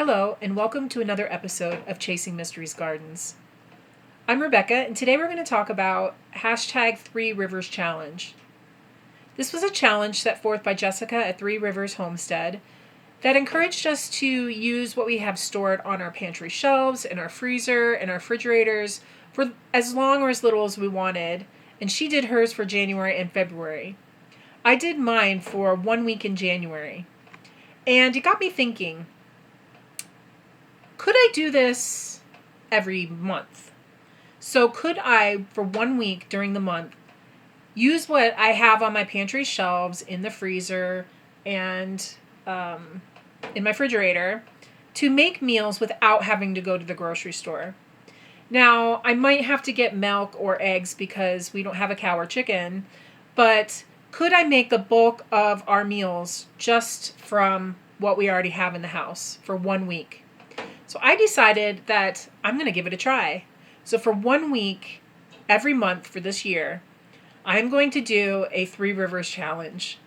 Hello, and welcome to another episode of Chasing Mysteries Gardens. I'm Rebecca, and today we're going to talk about #3riverschallenge. This was a challenge set forth by Jessica at Three Rivers Homestead that encouraged us to use what we have stored on our pantry shelves, in our freezer, and our refrigerators for as long or as little as we wanted, and she did hers for January and February. I did mine for 1 week in January, and it got me thinking, could I do this every month? So could I, for 1 week during the month, use what I have on my pantry shelves, in the freezer, and in my refrigerator to make meals without having to go to the grocery store? Now, I might have to get milk or eggs because we don't have a cow or chicken, but could I make the bulk of our meals just from what we already have in the house for 1 week? So I decided that I'm going to give it a try. So for 1 week, every month for this year, I'm going to do a Three Rivers challenge.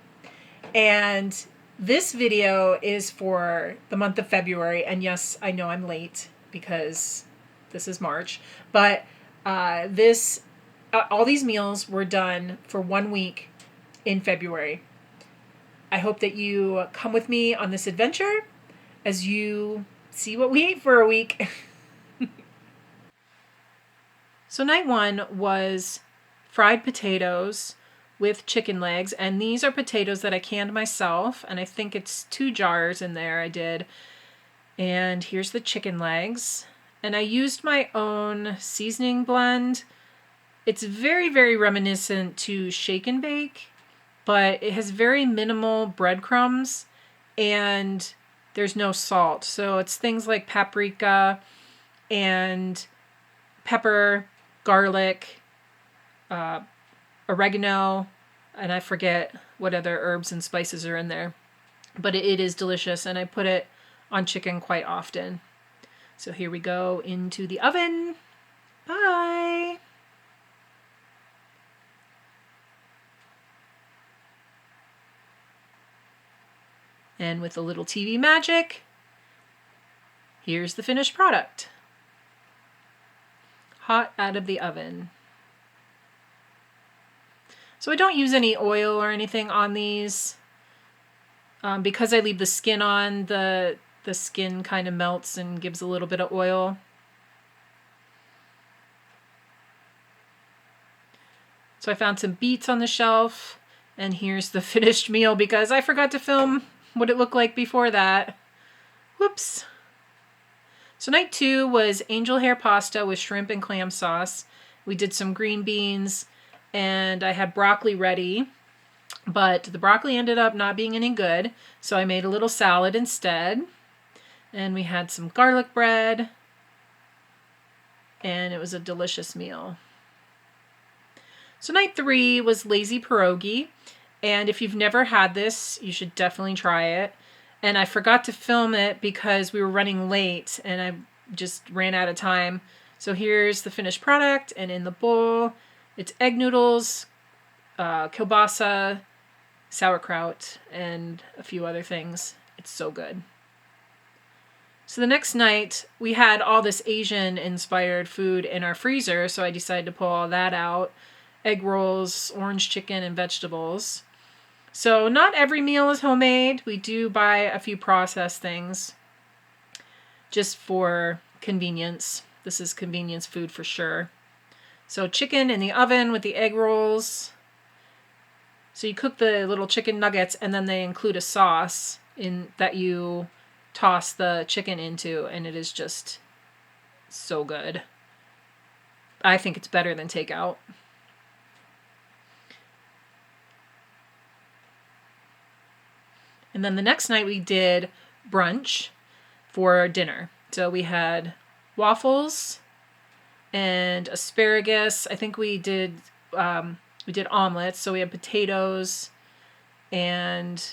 And this video is for the month of February. And yes, I know I'm late because this is March. But all these meals were done for 1 week in February. I hope that you come with me on this adventure as you see what we ate for a week. So night one was fried potatoes with chicken legs, and these are potatoes that I canned myself, and I think it's 2 jars in there I did. And here's the chicken legs, and I used my own seasoning blend. It's very, very reminiscent to shake and bake, but it has very minimal breadcrumbs, and there's no salt. So it's things like paprika and pepper, garlic, oregano, and I forget what other herbs and spices are in there. But it is delicious, and I put it on chicken quite often. So here we go into the oven. Bye! And with a little TV magic, here's the finished product. Hot out of the oven. So I don't use any oil or anything on these. Because I leave the skin on, the skin kind of melts and gives a little bit of oil. So I found some beets on the shelf, and here's the finished meal because I forgot to film what it looked like before that. Whoops. So night 2 was angel hair pasta with shrimp and clam sauce. We did some green beans, and I had broccoli ready, but the broccoli ended up not being any good, so I made a little salad instead. And we had some garlic bread, and it was a delicious meal. So night 3 was lazy pierogi. And if you've never had this, you should definitely try it. And I forgot to film it because we were running late and I just ran out of time. So here's the finished product, and in the bowl, it's egg noodles, kielbasa, sauerkraut, and a few other things. It's so good. So the next night, we had all this Asian-inspired food in our freezer, so I decided to pull all that out. Egg rolls, orange chicken, and vegetables. So not every meal is homemade. We do buy a few processed things just for convenience. This is convenience food for sure. So chicken in the oven with the egg rolls. So you cook the little chicken nuggets, and then they include a sauce in that you toss the chicken into, and it is just so good. I think it's better than takeout. And then the next night we did brunch for dinner. So we had waffles and asparagus. I think we did omelets. So we had potatoes, and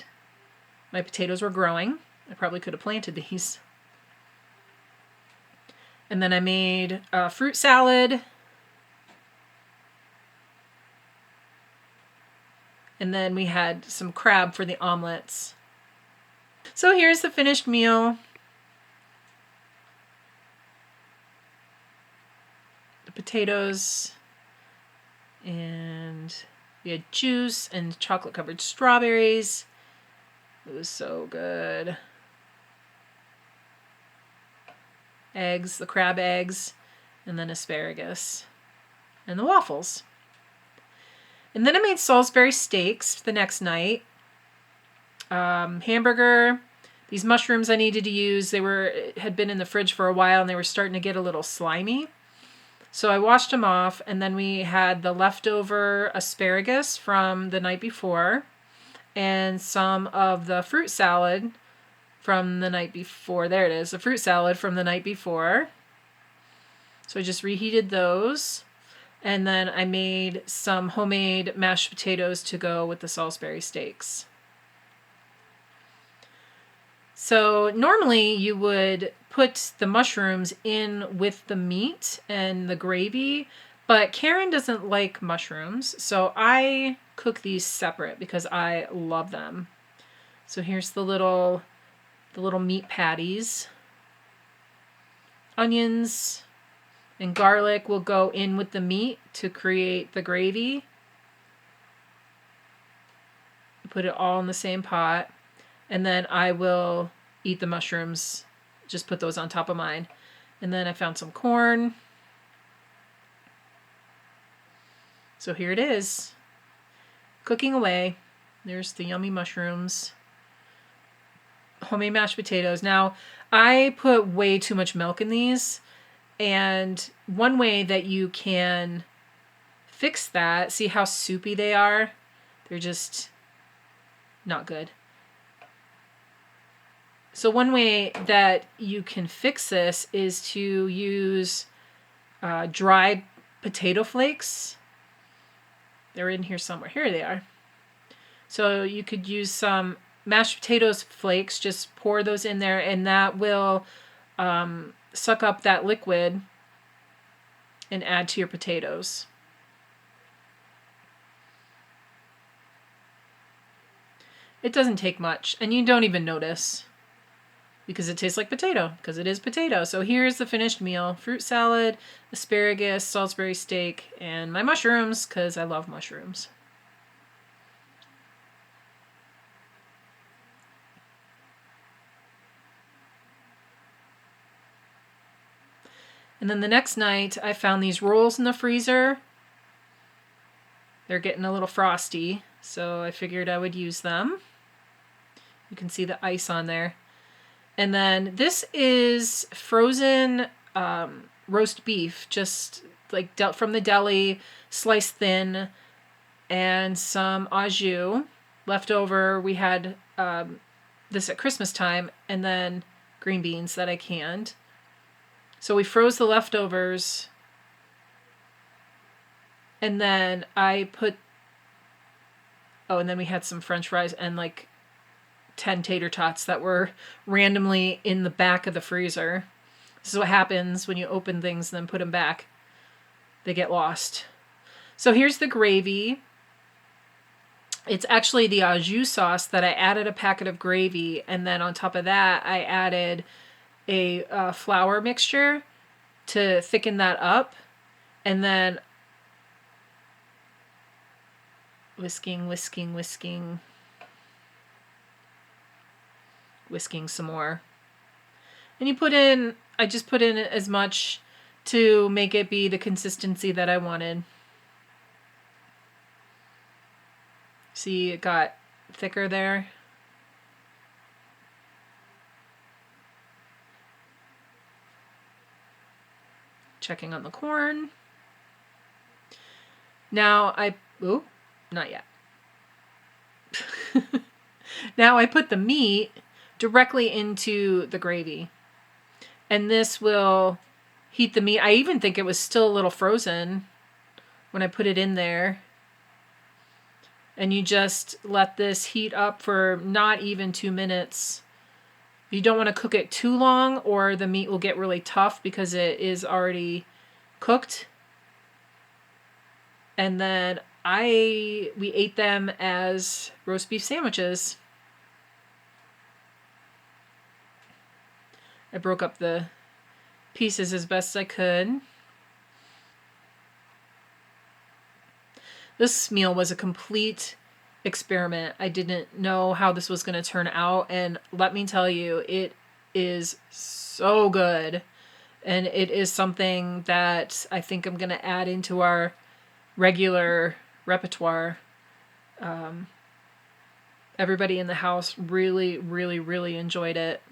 my potatoes were growing. I probably could have planted these. And then I made a fruit salad. And then we had some crab for the omelets. So here's the finished meal. the potatoes, and we had juice and chocolate covered strawberries. It was so good. Eggs, the crab eggs, and then asparagus, and the waffles. And then I made Salisbury steaks the next night. Hamburger. These mushrooms I needed to use, had been in the fridge for a while and they were starting to get a little slimy. So I washed them off, and then we had the leftover asparagus from the night before and some of the fruit salad from the night before. There it is, the fruit salad from the night before. So I just reheated those. And then I made some homemade mashed potatoes to go with the Salisbury steaks. So normally you would put the mushrooms in with the meat and the gravy, but Karen doesn't like mushrooms, so I cook these separate because I love them. So here's the little meat patties. Onions and garlic will go in with the meat to create the gravy. Put it all in the same pot. And then I will eat the mushrooms, just put those on top of mine. And then I found some corn. So here it is, cooking away. There's the yummy mushrooms. Homemade mashed potatoes. Now, I put way too much milk in these. And one way that you can fix that, see how soupy they are? They're just not good. So one way that you can fix this is to use dried potato flakes. They're in here somewhere. Here they are. So you could use some mashed potatoes flakes, just pour those in there, and that will suck up that liquid and add to your potatoes. It doesn't take much, and you don't even notice because it tastes like potato, because it is potato. So here's the finished meal: fruit salad, asparagus, Salisbury steak, and my mushrooms, because I love mushrooms. And then the next night, I found these rolls in the freezer. They're getting a little frosty, so I figured I would use them. You can see the ice on there. And then this is frozen roast beef, just like from the deli, sliced thin, and some au jus left over. We had this at Christmas time, and then green beans that I canned. So we froze the leftovers, and then and then we had some French fries and like 10 tater tots that were randomly in the back of the freezer. This is what happens when you open things and then put them back. They get lost. So here's the gravy. It's actually the au jus sauce that I added a packet of gravy, and then on top of that I added a flour mixture to thicken that up, and then whisking some more. And I just put in as much to make it be the consistency that I wanted. See, it got thicker there. Checking on the corn. Now not yet. Now I put the meat directly into the gravy. And this will heat the meat. I even think it was still a little frozen when I put it in there. And you just let this heat up for not even 2 minutes. You don't want to cook it too long, or the meat will get really tough because it is already cooked. And then we ate them as roast beef sandwiches. I broke up the pieces as best I could. This meal was a complete experiment. I didn't know how this was going to turn out, and let me tell you, it is so good. And it is something that I think I'm going to add into our regular repertoire. Everybody in the house really, really, really enjoyed it.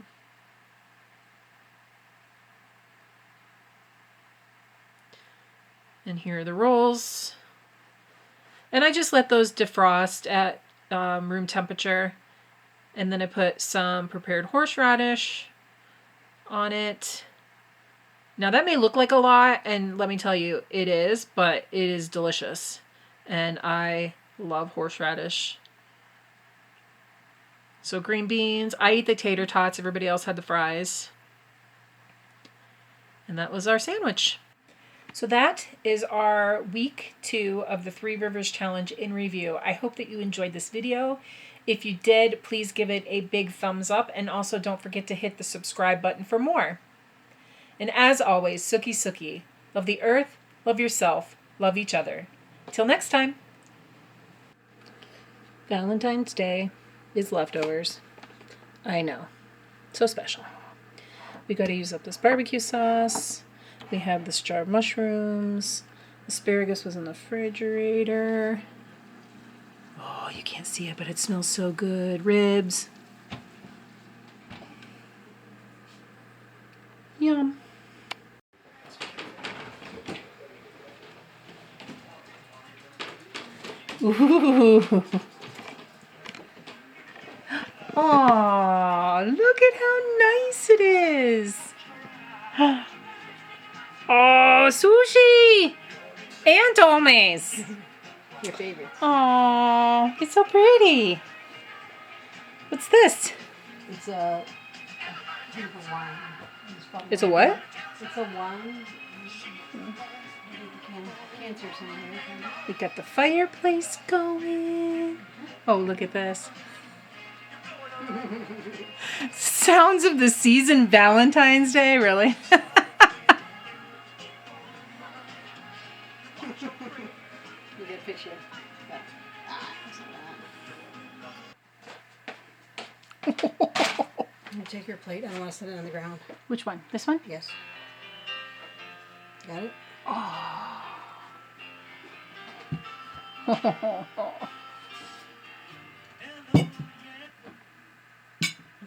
And here are the rolls. And I just let those defrost at room temperature. And then I put some prepared horseradish on it. Now that may look like a lot, and let me tell you, it is, but it is delicious. And I love horseradish. So green beans. I eat the tater tots. Everybody else had the fries. And that was our sandwich. So that is our week 2 of the 3 Rivers Challenge in review. I hope that you enjoyed this video. If you did, please give it a big thumbs up, and also don't forget to hit the subscribe button for more. And as always, Suki Suki. Love the earth, love yourself, love each other. Till next time. Valentine's Day is leftovers. I know. So special. We got to use up this barbecue sauce. We have this jar of mushrooms. Asparagus was in the refrigerator. Oh, you can't see it, but it smells so good. Ribs. Yum. Ooh. Aw, look at how nice it is. Oh, sushi! And dolmes. Your favorite. Oh, it's so pretty. What's this? It's a wine. It's a what? It's a wine. Cancer somewhere. We got the fireplace going. Oh, look at this. Sounds of the season, Valentine's Day, really? You get a picture. You take your plate and I want to set it on the ground. Which one? This one? Yes. Got it? Oh. In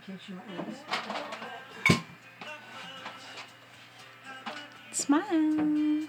case you want this. Smile.